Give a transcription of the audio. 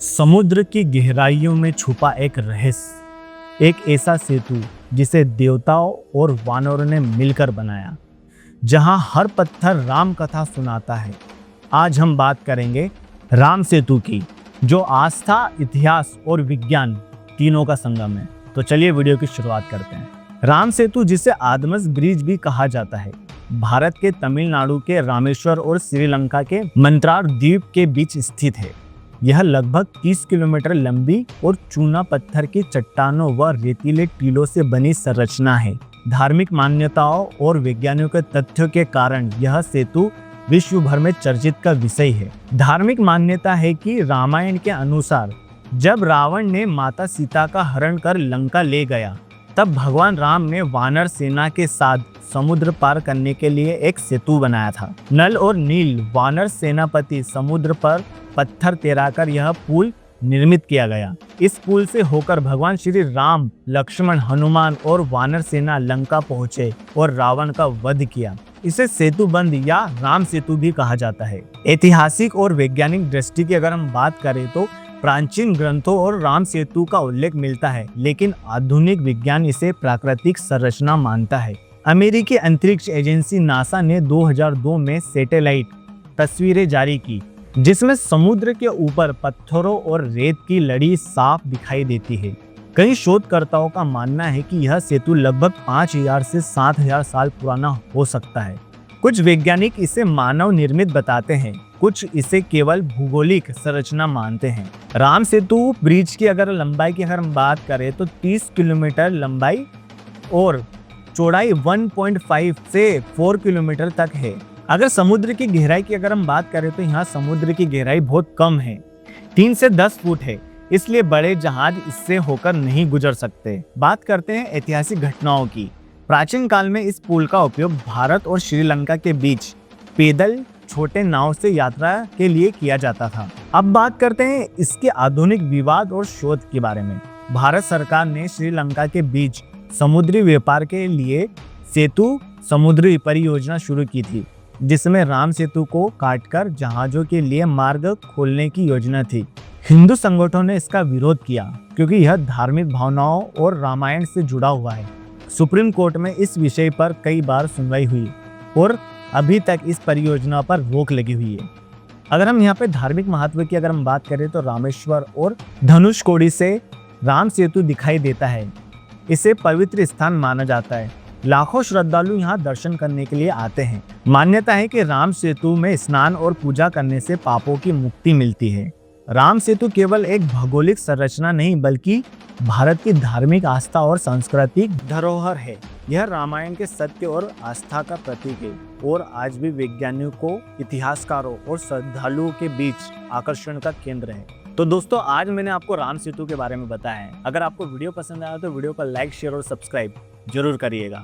समुद्र की गहराइयों में छुपा एक रहस्य, एक ऐसा सेतु जिसे देवताओं और वानरों ने मिलकर बनाया, जहां हर पत्थर राम कथा सुनाता है। आज हम बात करेंगे राम सेतु की, जो आस्था, इतिहास और विज्ञान तीनों का संगम है। तो चलिए वीडियो की शुरुआत करते हैं। राम सेतु, जिसे आदमस ब्रिज भी कहा जाता है, भारत के तमिलनाडु के रामेश्वर और श्रीलंका के मंत्रार द्वीप के बीच स्थित है। यह लगभग 30 किलोमीटर लंबी और चूना पत्थर की चट्टानों व रेतीले टीलों से बनी संरचना है। धार्मिक मान्यताओं और वैज्ञानिकों के तथ्यों के कारण यह सेतु विश्व भर में चर्चित का विषय है। धार्मिक मान्यता है कि रामायण के अनुसार जब रावण ने माता सीता का हरण कर लंका ले गया, तब भगवान राम ने वानर सेना के साथ समुद्र पार करने के लिए एक सेतु बनाया था। नल और नील वानर सेनापति समुद्र पर पत्थर तैराकर यह पुल निर्मित किया गया। इस पुल से होकर भगवान श्री राम, लक्ष्मण, हनुमान और वानर सेना लंका पहुंचे और रावण का वध किया। इसे सेतु बंध या राम सेतु भी कहा जाता है। ऐतिहासिक और वैज्ञानिक दृष्टि की अगर हम बात करें तो प्राचीन ग्रंथों और राम सेतु का उल्लेख मिलता है, लेकिन आधुनिक विज्ञान इसे प्राकृतिक संरचना मानता है। अमेरिकी अंतरिक्ष एजेंसी नासा ने 2002 में सैटेलाइट तस्वीरें जारी की, जिसमें समुद्र के ऊपर पत्थरों और रेत की लड़ी साफ दिखाई देती है। कई शोधकर्ताओं का मानना है कि यह सेतु लगभग 5000 से 7000 साल पुराना हो सकता है। कुछ वैज्ञानिक इसे मानव निर्मित बताते हैं, कुछ इसे केवल भौगोलिक संरचना मानते हैं। राम सेतु ब्रिज की अगर लंबाई की हम बात करें तो 30 किलोमीटर लंबाई और चौड़ाई 1.5 से 4 किलोमीटर तक है। अगर समुद्र की गहराई की अगर हम बात करें तो यहाँ समुद्र की गहराई बहुत कम है, 3 से 10 फुट है, इसलिए बड़े जहाज इससे होकर नहीं गुजर सकते। बात करते हैं ऐतिहासिक घटनाओं की। प्राचीन काल में इस पुल का उपयोग भारत और श्रीलंका के बीच पैदल छोटे नाव से यात्रा के लिए किया जाता था। अब बात करते हैं इसके आधुनिक विवाद और शोध के बारे में। भारत सरकार ने श्रीलंका के बीच समुद्री व्यापार के लिए सेतु समुद्री परियोजना शुरू की थी, जिसमें राम सेतु को काटकर जहाजों के लिए मार्ग खोलने की योजना थी। हिंदू संगठनों ने इसका विरोध किया क्योंकि यह धार्मिक भावनाओं और रामायण से जुड़ा हुआ है। सुप्रीम कोर्ट में इस विषय पर कई बार सुनवाई हुई और अभी तक इस परियोजना पर रोक लगी हुई है। अगर हम यहाँ पे धार्मिक महत्व की अगर हम बात करें तो रामेश्वर और धनुषकोडी से राम सेतु दिखाई देता है। इसे पवित्र स्थान माना जाता है। लाखों श्रद्धालु यहाँ दर्शन करने के लिए आते हैं। मान्यता है कि राम सेतु में स्नान और पूजा करने से पापों की मुक्ति मिलती है। राम सेतु केवल एक भौगोलिक संरचना नहीं, बल्कि भारत की धार्मिक आस्था और सांस्कृतिक धरोहर है। यह रामायण के सत्य और आस्था का प्रतीक है और आज भी वैज्ञानिकों, इतिहासकारों और श्रद्धालुओं के बीच आकर्षण का केंद्र है। तो दोस्तों, आज मैंने आपको राम सेतु के बारे में बताया है। अगर आपको वीडियो पसंद आया तो वीडियो को लाइक, शेयर और सब्सक्राइब जरूर करिएगा।